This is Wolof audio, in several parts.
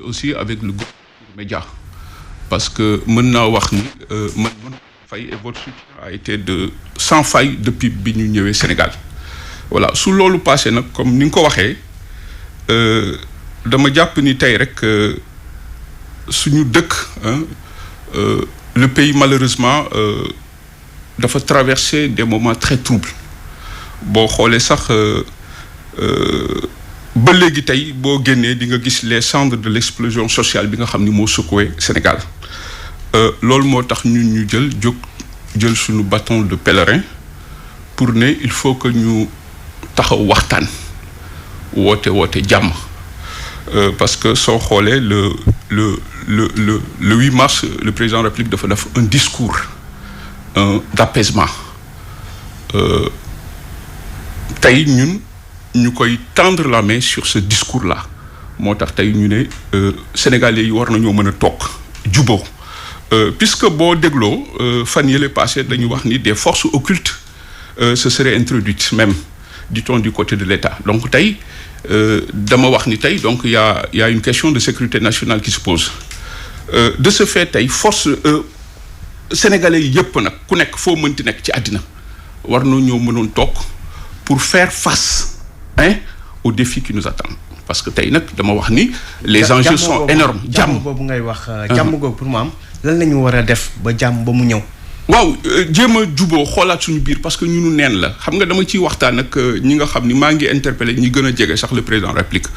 aussi avec le groupe média parce que mën naa wax ni man Faye et votre soutien a été de sans faille depuis bi ñu ñëwee Sénégal voilà su loolu passé nag comme ni nga ko waxee dama jàpp ni tey rek suñu dëkk le pays malheureusement dafa traverser des moments très troubles boo xoolee sax ba léegi tey boo génnee di nga gis les cendres de l'explosion sociale bi nga xam ni moo secoué Sénégal loolu moo tax ñun ñu jël suñu bâton de pèlerin pour ne il faut que ñu taxaw waxtaan woote jàmm parce que soo xoolee le 8 mars le président de la République dafa def un discours d'apaisement tey ñun ñu koy tendre la main sur ce discours-là moo tax tey ñu ne Sénégalais yi war nañoo mën a toog juboo puisque boo dégloo fan yële passé dañu wax ni des forces occultes se seraient introduites même dit-on du côté de l'État donc tey dama wax ni tey donc il y a une question de sécurité nationale qui se pose de ce fait tey force sénégalais yi yëpp nag ku nekk foo mënti nekk ci àddina war nañoo mënoon toog pour faire face aux défis qui nous attendent parce que tey nag dama wax ni les enjeux sont énormes jàmm boobu ngay wax jàmm googu pour mu am lan la ñu war a def ba jàmm ba mu ñëw waaw jéem a juboo xoolaat suñu biir parce que ñunu neen la xam nga dama ciy waxtaan ak ñi nga xam ni maa ngi interpellé ñi gën a jege sax le président de la République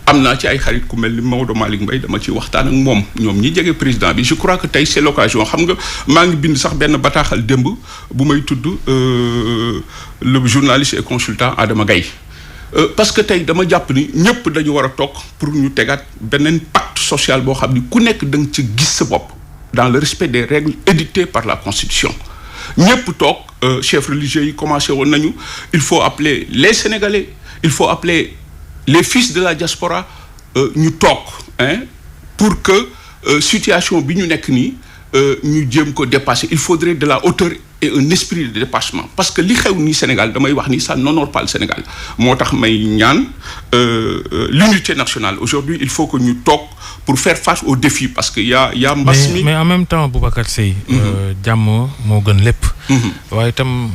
am naa ci ay xarit ku mel ni Maodo Malick Mbaye dama ciy waxtaan ak moom ñoom ñi jege président bi je crois que tey c'est l'occasion xam nga maa ngi bind sax benn bataaxal démb bu may tudd le journaliste et consultant Adama Gaye parce que tey dama jàpp ni ñëpp dañu war a toog pour ñu tegaat beneen pacte social boo xam ni ku nekk da nga ci gis sa bopp dans le respect des règles édictées par la Constitution ñëpp toog chefs religieux yi commencé woon nañu il faut appeler les Sénégalais il faut appeler les fils de la diaspora ñu toog pour que situation bi ñu nekk nii ñu jéem ko dépasser il faudrait de la hauteur et un esprit de dépassement parce que li xew nii Sénégal damay wax ni ça n'honore pas le Sénégal moo tax may ñaan l'unité nationale aujourd'hui il faut que ñu toog pour faire face aux défis parce que y a mbas mi mais en même temps Boubacar Seye jàmm moo gën lépp waaye itam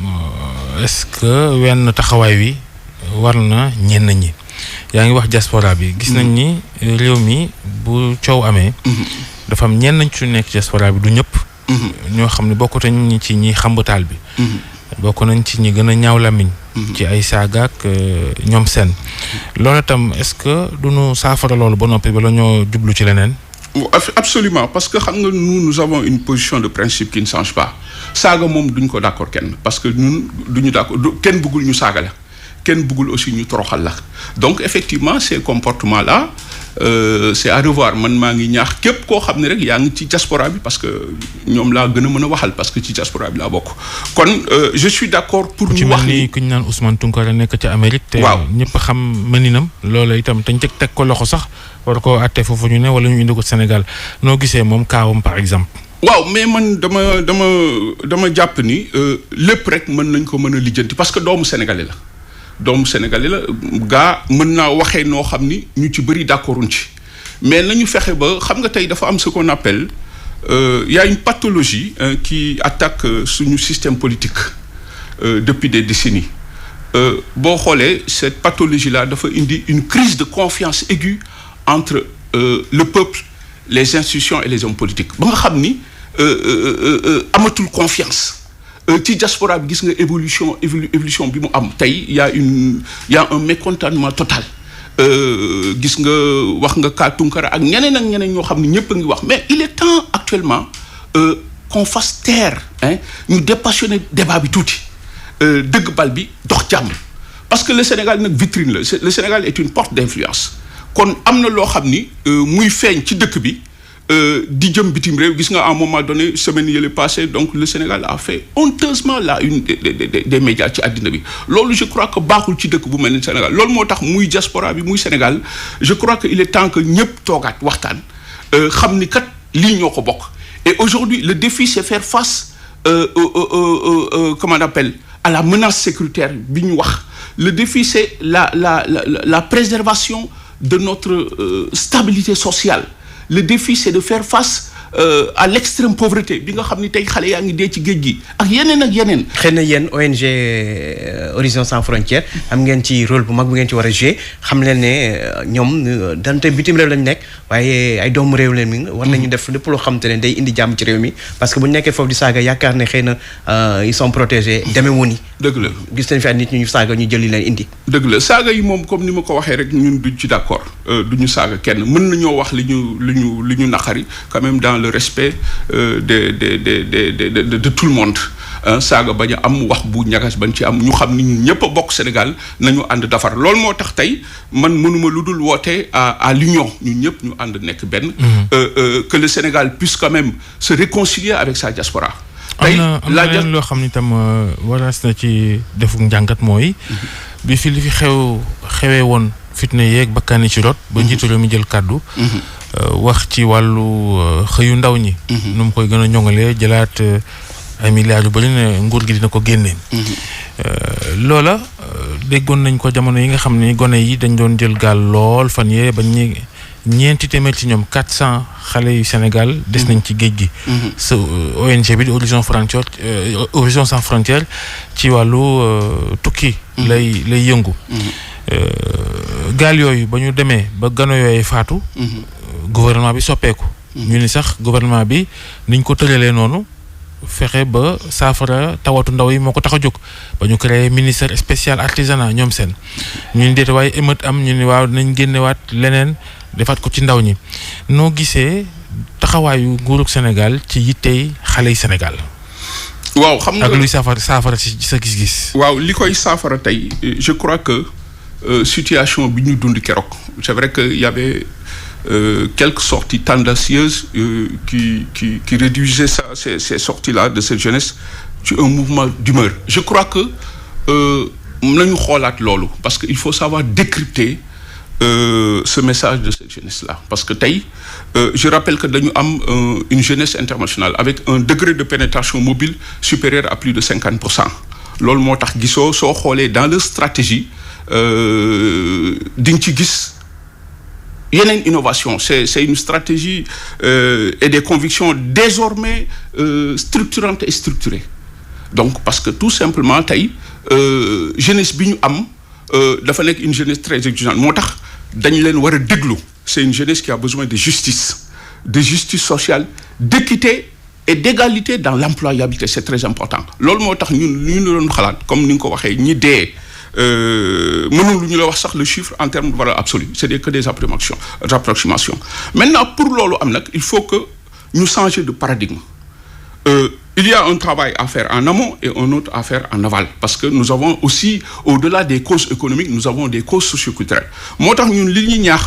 est-ce que wenn taxawaay wi war na ñenn ñi yaa ngi wax diaspora bi gis nañ ni réew mi bu coow amee dafa am ñenn ci nekk diaspora bi du ñëpp ñoo xam ne bokk nañ ci ñi xambataal bi bokk nañ ci ñi gën a ñaaw lamiñ ci ay saagaak ñoom seen loolu itam est-ce que duñu saafara loolu ba noppi bala ñoo jublu ci leneen absolument parce que xam nga nous avons une position de principe qui ne change pas saaga moom duñ ko d'accord kenn parce que ñun duñu d'accord kenn bëggul ñu saaga la kenn bëggul aussi ñu toroxal la donc effectivement ces comportements là c'est à revoir man maa ngi ñaax képp koo xam ne rek yaa ngi ci diaspora bi parce que ñoom laa gën a mën a waxal parce que ci diaspora bi laa bokk kon je suis d'accord pour ñu wax ni ku ñu naan Ousmane Tounkara nekk ci Amérique te ñëpp xam mëninam loolu itam te ñu teg ko loxo sax war ko àtte foofu ñu ne wala ñu indi ko Sénégal noo gisee moom kaawam par exemple waaw mais man dama jàpp ni lépp rek mën nañ ko mën a lijjanti parce que doomu sénégalais la doomu sénégalais la gaa mën naa waxee noo xam ni ñu ci bëri d'accorduñ ci mais nañu fexe ba xam nga tey dafa am ce qu'on appelle y a une pathologie qui attaque suñu système politique depuis des décennies boo xoolee cette pathologie là dafa indi une crise de confiance aiguë entre le peuple les institutions et les hommes politiques ba nga xam ni amatul confiance ci diaspora bi gis nga évolution bi mu am tey y a un mécontentement total gis nga wax nga ka Tounkara ak ñeneen ñoo xam ne ñëpp a ngi wax mais il est temps actuellement qu'on fasse taire ñu dépassionner débat bi tuuti dëgg bal bi dox jàmm parce que le Sénégal nag vitrine la le Sénégal est une porte d'influence kon am na loo xam ni muy feeñ ci dëkk bi di jëm bitim réew gis nga à un moment donné semaine yële passé donc le Sénégal a fait honteusement la une des médias ci àddina bi loolu je crois que baaxul ci dëkk bu mel ni Sénégal loolu moo tax muy diaspora bi muy Sénégal je crois que il est temps que ñëpp toogaat waxtaan xam ni kat lii ñoo ko bokk et aujourd'hui le défi c'est faire face comment on appelle à la menace sécuritaire bi ñu wax le défi c'est la préservation de notre stabilité sociale. Le défi, c'est de faire face à l'extrême pauvreté bi nga xam ni tey xale yaa ngi dee ci géej gi ak yeneen ak yeneen. xëy na yéen ONG Horizon Sans Frontières am ngeen ci rôle bu mag bu ngeen ci war a jouer xam leen ne ñoom dante bitim réew lañ nekk waaye ay doomu réew leen mi war nañu def lépp loo xam te ne day indi jàmm ci réew mi parce que bu ñu nekkee foofu di saaga yaakaar ne xëy na ils sont protégés demeewul ni. dëgg la gis nañ fi ay nit ñu saaga ñu jëli leen indi. dëgg la saaga yi moom comme ni ma ko waxee rek ñun duñ ci d'accord duñu saaga kenn mën nañoo wax li ñu naqari quand même dans le respect de tout le monde saaga bañ a am wax bu ñagas bañ ci am ñu xam ni ñun ñëpp a bokk Sénégal nañu ànd defar loolu moo tax tey man mënuma lu dul woote à l'union ñun ñëpp ñu ànd nekk benn. Que le Sénégal puisse quand même se réconcilier avec sa diaspora. tey am na leen loo xam ni tam waras na ci defuk njàngat mooy. bi fi li fi xewee woon fitna yeeg bakkaani ci rot. ba njiitu réew mi jël kàddu. wax ci wàllu xëyu ndaw ñi. nu mu koy gën a ñoŋalee jëlaat ay milliards yu bari ne nguur gi dina ko génnee. loola déggoon nañ ko jamono yi nga xam ne gone yi dañ doon jël gaal lool fan yee ba ñeenti téeméer ci ñoom 400 xale yu Sénégal des nañ ci géej gi. sa ONG bi di Horizon Sans Frontières ci wàllu tukki. lay yëngu. gaal yooyu ba ñu demee ba gano yooyu faatu. gouvernement bi soppeeku. ñu ni sax gouvernement bi niñ ko tëralee noonu fexe ba saafara tawatu ndaw yi moo ko tax a jóg ba ñu créé ministère spécial artisanat ñoom seen ñu ni déete waaye émeute am ñu ni waaw dinañ génnewaat leneen defaat ko ci ndaw ñi noo gisee taxawaayu nguurug Sénégal ci yittey xale yi Sénégal. waaw xam nga ak luy saafara ci sa gis-gis. waaw li koy saafara tey je crois que situation bi ñu dund keroog c'est vrai que y avait quelques sorties tendancieuses qui réduisaient ces sorties-là de cette jeunesse ci un mouvement d'humeur. Je crois que nañu xoolaat loolu parce que il faut savoir décrypter ce message de cette jeunesse-là parce que tey je rappelle que dañu am une jeunesse internationale avec un degré de pénétration mobile supérieur à plus de 50%. loolu moo tax gisoo soo xoolee dans leur stratégie di nga ci gis yeneen innovation c'est une stratégie et des convictions désormais structurantes et structurées donc parce que tout simplement tey jeunesse bi ñu am dafa nekk une jeunesse très exigeante moo tax dañ leen war a déglu c'est une jeunesse qui a besoin de justice sociale d'équité et d'égalité dans l'employabilité c'est très important loolu moo tax ñun ñu doon xalaat comme ni nga ko waxee ñi dee mënul lu ñu la wax sax le chiffre en termes de valeur absolue c'est que des approximations maintenant pour loolu am nag il faut que ñu changer de paradigme il y a un travail à faire en amont et un autre à faire en aval parce que nous avons aussi au-delà des causes économiques nous avons des causes socioculturelles moo tax ñun li ñuy ñaax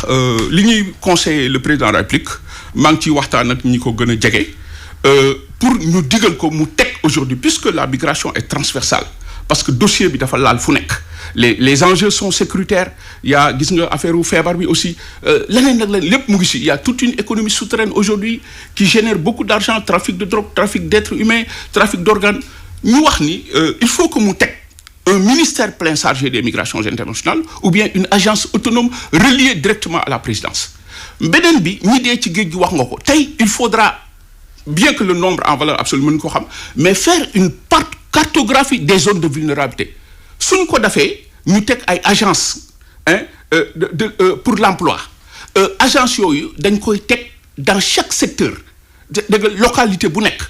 li ñuy conseiller le président de la République maa ngi ciy waxtaan ak ñi ko gën a jege pour ñu digal ko mu teg aujourd'hui puisque la migration est transversale parce que dossier bi dafa laal fu nekk les enjeux sont sécuritaires il y a gis nga affaire u feebar bi aussi leneen nag leneen lépp mu ngi si il y a toute une économie souterraine aujourd'hui qui génère beaucoup d'argent trafic de drogue trafic d'êtres humains trafic d'organes ñu wax ni il faut que mu teg un ministère plein chargé des migrations internationales ou bien une agence autonome reliée directement à la présidence beneen bi ñi dee ci géej gi wax nga ko tey il faudra bien que le nombre en valeur absolue mën ko xam mais faire une cartographie des zones de vulnérabilité suñ ko defee ñu teg ay agence pour l'emploi agence yooyu dañ koy teg dans chaque secteur de localité bu nekk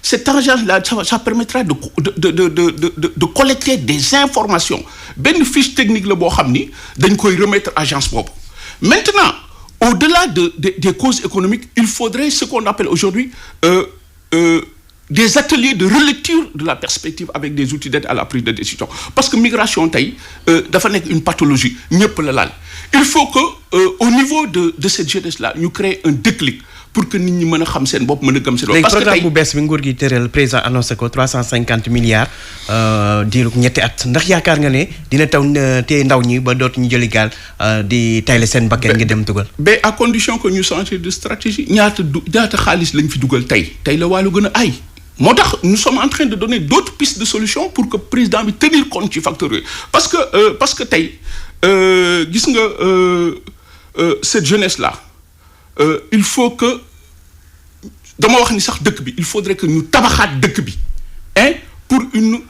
cette agence-là ça permettra de collecter des informations benn fiche technique la boo xam ni dañ koy remettre agence boobu maintenant au-delà des causes économiques il faudrait ce qu'on appelle aujourd'hui des ateliers de relecture de la perspective avec des outils d'aide à la prise de décision parce que migration tey dafa nekk une pathologie ñëpp la laal il faut que au niveau de cette jeunesse-là ñu créer un déclic pour que nit ñi mën a xam seen bopp mën a gëm seen bopp. parce que programme bu bees bi nguur gi tëral président annoncé ko 350 milliards diiru ñetti at ndax yaakaar nga ne dina taw téye ndaw ñi ba dootuñu jëli gaal di tayle seen bakkan ngi dem dugal. mais à condition que ñu changer de stratégie ñaata xaalis lañ fi dugal tey la wàllu gën a ay. moo tax nous sommes en train de donner d'autres pistes de solutions pour que président bi tenir compte ci facteurs yooyu parce que tey gis nga cette jeunesse là il faut que dama wax ni sax dëkk bi il faudrait que ñu tabaxaat dëkk bi hein pour une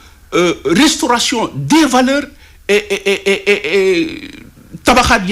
restauration des valeurs et tabaxaat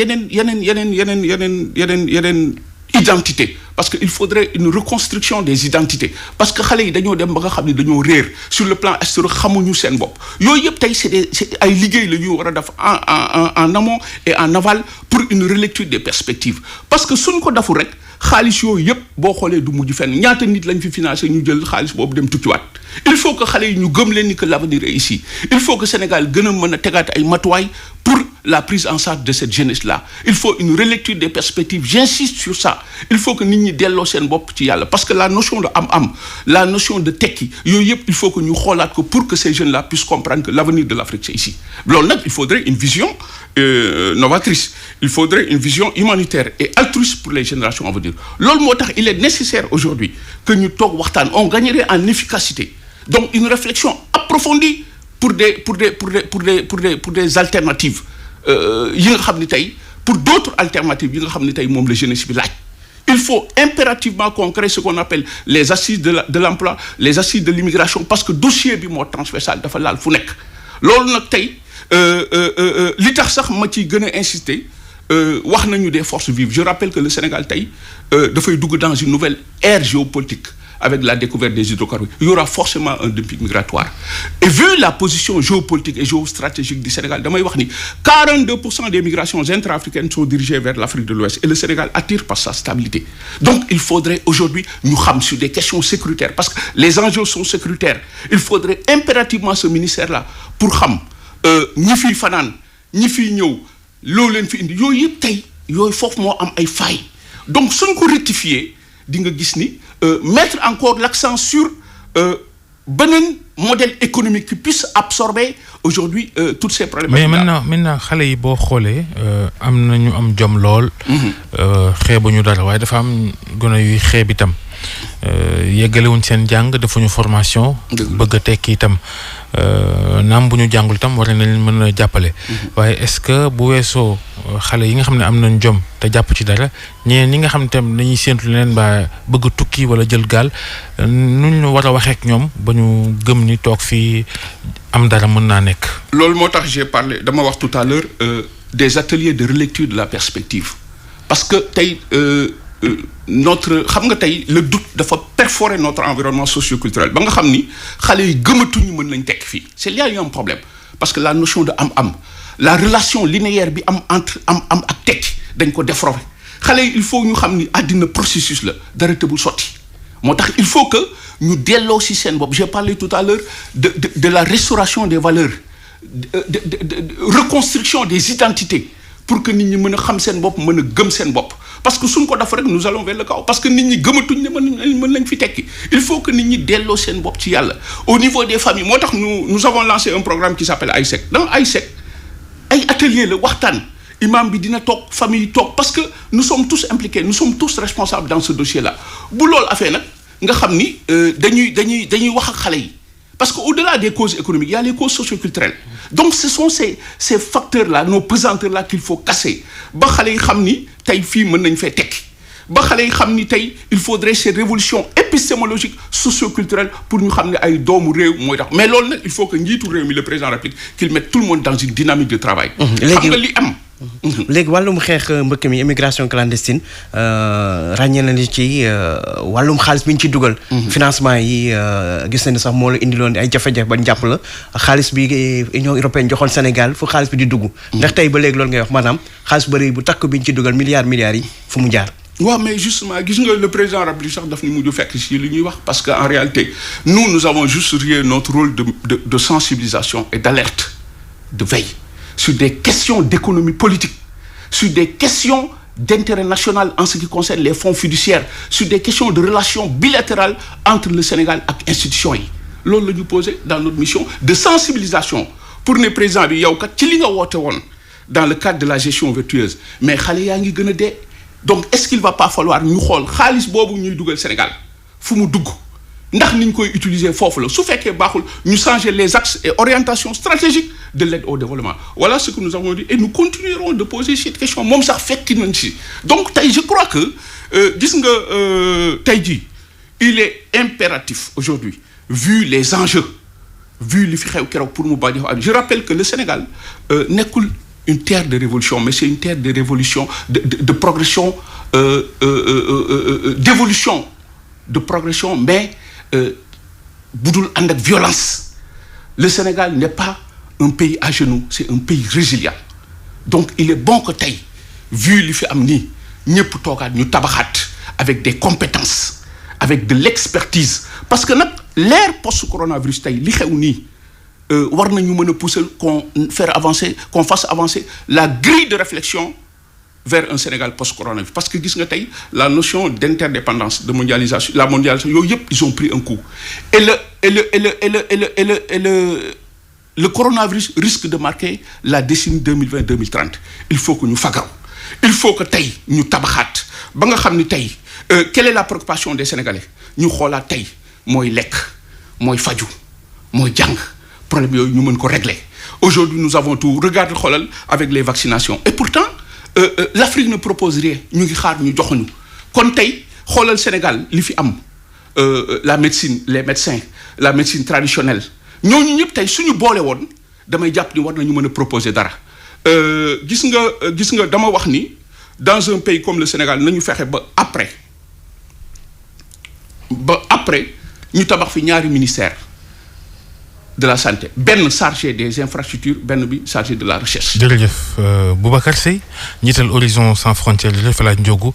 yeneen identité parce que il faudrait une reconstruction des identités parce que xale yi dañoo dem ba nga xam ne dañoo réer sur le plan historique xamuñu seen bopp yooyu yëpp tey c'est ay liggéey la ñu war a def en amont et en aval pour une relecture des perspectives parce que suñ ko deful rek xaalis yooyu yëpp boo xoolee du mujj fenn ñaata nit lañ fi financé ñu jël xaalis boobu dem tukkiwaat il faut que xale yi ñu gëm leen ni que l'avenir est ici il faut que Sénégal gën a mën a tegaat ay matuwaay pour la prise en charge de cette jeunesse-là il faut une relecture des perspectives j'insiste sur ça il faut que nit ñi delloo seen bopp ci yàlla parce que la notion de am-am la notion de tekki yooyu yëpp il faut que ñu xoolaat ko pour que ces jeunes-là puissent comprendre que l'avenir de l'Afrique c'est ici loolu nag il faudrait une vision novatrice il faudrait une vision humanitaire et altruiste pour les générations à venir loolu moo tax il est nécessaire aujourd'hui que ñu toog waxtaan on gagnerait en efficacité donc une réflexion approfondie pour des alternatives yi nga xam ni tey pour d'autres alternatives yi nga xam ni tey moom la jeunesse bi laaj il faut impérativement qu'on crée ce qu'on appelle les assises de l'emploi les assises de l'immigration parce que dossier bi moo transversal dafa laal fu nekk loolu nag tey li tax sax ma ciy gën a insister wax nañu des forces vives je rappelle que le Sénégal tey dafay dugg dans une nouvelle ère géopolitique avec la découverte des hydrocarbures il y aura forcément un dumping migratoire et vu la position géopolitique et géostratégique du Sénégal damay wax ni 42% des migrations intra-africaines sont dirigées vers l'Afrique de l'Ouest et le Sénégal attire par sa stabilité donc il faudrait aujourd'hui ñu xam sur des questions sécuritaires parce que les enjeux sont sécuritaires il faudrait impérativement ce ministère-là pour xam ñi fiy fanaan ñi fiy ñëw loolu leen fi indi yooyu yëpp tey yooyu foofu moo am ay failles donc suñ ko rectifier di nga gis ni mettre encore l'accent sur beneen modèle économique qui puisse absorber aujourd'hui toutes ces problématiques. mais maintenant xale yi boo xoolee am na ñu am jom lool. xeebuñu dara waaye dafa am gone yuy xeeb itam yeggalewuñ seen jàng defuñu formation. bëgg a tekki itam naam bu ñu jàngul itam war nañ leen mën a jàppale. waaye est-ce que bu weesoo xale yi nga xam ne am nañ jom te jàpp ci dara ñeneen ñi nga xam ne tam dañuy séntu leen ba bëgg tukki wala jël gaal nu ñu war a waxee ak ñoom ba ñu gëm ni toog fii am dara mën naa nekk. loolu moo tax j'ai parlé dama wax tout à l'heure des ateliers de relecture de la perspective parce que tey notre xam nga tey le doute dafa perforer notre environnement socio-culturel ba nga xam ni xale yi gëmatuñu mën nañ tekk fii c'est là il y a un problème parce que la notion de am la relation linéaire bi am entre am ak tekki dañ ko déformer xale yi il faut ñu xam ni àddina processus la dara tëbul sotti moo tax il faut que ñu delloo ci seen bopp j'ai parlé tout à l'heure de la restauration des valeurs de reconstruction des identités pour que nit ñi mën a xam seen bopp mën a gëm seen bopp parce que suñ ko def rek nous allons vers le chaos parce que nit ñi gëmatuñ ne mën nañ fi tekki il faut que nit ñi delloo seen bopp ci yàlla au niveau des familles moo tax nous avons lancé un programme qui s'appelle AISEC dans AISEC ay atelier la waxtaan imam bi dina toog famille yi toog parce que nous sommes tous impliqués nous sommes tous responsables dans ce dossier là bu loolu affaire nag nga xam ni dañuy wax ak xale yi parce que au-delà des causes économiques il y a les causes socio-culturelles donc ce sont ces facteurs-là nos pesanteurs-là qu'il faut casser ba xale yi xam ni tey fii mën nañ fee tekki ba xale yi xam ni tey il faudrait ces révolutions épistémologiques socio-culturelles pour ñu xam ne ay doomu réew mooy tax mais loolu nag il faut que njiitu réew mi le président de la République qu'il mette tout le monde dans une dynamique de travail. xam nga li am. léegi wàllum xeex mbëkk mi immigration clandestine ràññee na ni ci wàllum xaalis bi ñu ci dugal. financement yi gis nañu sax moo la indiloon ay jafe-jafe ba jàpp la xaalis bi Union européenne joxoon Sénégal fu xaalis bi di dugg. ndax tey ba léegi loolu ngay wax maanaam xaalis bëri bu takk bi ñu ci dugal milliards yi fu mu jaar. waaw mais justement gis nga le président de la République sax daf ni mujj fekk ci li ñuy wax parce que en réalité nous avons juste joué notre rôle de sensibilisation et d'alerte de veille. sur des questions d'économie politique, sur des questions d'intérêt national en ce qui concerne les fonds fiduciaires, sur des questions de relations bilatérales entre le Sénégal et institutions yi loolu la ñu posé dans notre mission de sensibilisation pour ne président bi yow kat ci li nga woote woon dans le cadre de la gestion vertueuse mais xale yaa ngi gën a dee donc est-ce qu'il va pas falloir ñu xool xaalis boobu ñuy dugal Sénégal fu mu dugg ndax ni ñu koy utiliser foofu la su fekkee baaxul ñu changer les axes et orientations stratégiques de l'aide au développement voilà ce que nous avons dit et nous continuerons de poser cette question moom sax fekki nañ si donc tey je crois que gis nga tey jii il est impératif aujourd'hui vu les enjeux vu li fi xew keroog pour mu bañ a je rappelle que le Sénégal nekkul une terre de révolution mais c'est une terre de révolution de progression d'évolution de progression mais budul ànd ak violence le Sénégal n'est pas un pays à genoux c'est un pays résilient donc il est bon que tey vu li fi am nii ñëpp toogaat ñu tabaxaat avec des compétences avec de l'expertise parce que nag l'ère post-coronavirus tey li xew nii war nañu mën a pousser qu'on fasse avancer la grille de réflexion vers un Sénégal post-coronavirus parce que gis nga tey la notion d'interdépendance de mondialisation la mondialisation yooyu yëpp ils ont pris un coup et le coronavirus risque de marquer la décennie 2020-2030 il faut que ñu fagaru il faut que tey ñu tabaxaat ba nga xam ni tey quelle est la préoccupation des Sénégalais ñu xoolaat tey mooy lekk mooy faju mooy jàng problème yooyu ñu mën ko régler aujourd'hui nous avons tout regardez xoolal avec les vaccinations et pourtant l'Afrique ne propose rien ñu ngi xaar ñu joxuñu kon tey xoolal Sénégal li fi am la médecine les médecins la médecine traditionnelle ñooñu ñëpp tey suñu boole woon damay jàpp ni war nañu mën a proposer dara gis nga dama wax ni dans un pays comme le Sénégal nañu fexe ba après ñu tabax fi ñaari ministère de la santé benn chargé des infrastructures benn bi chargé de la recherche. jërëjëf Boubacar Seye njiital Horizon Sans Frontières li la fa laaj Ndiogou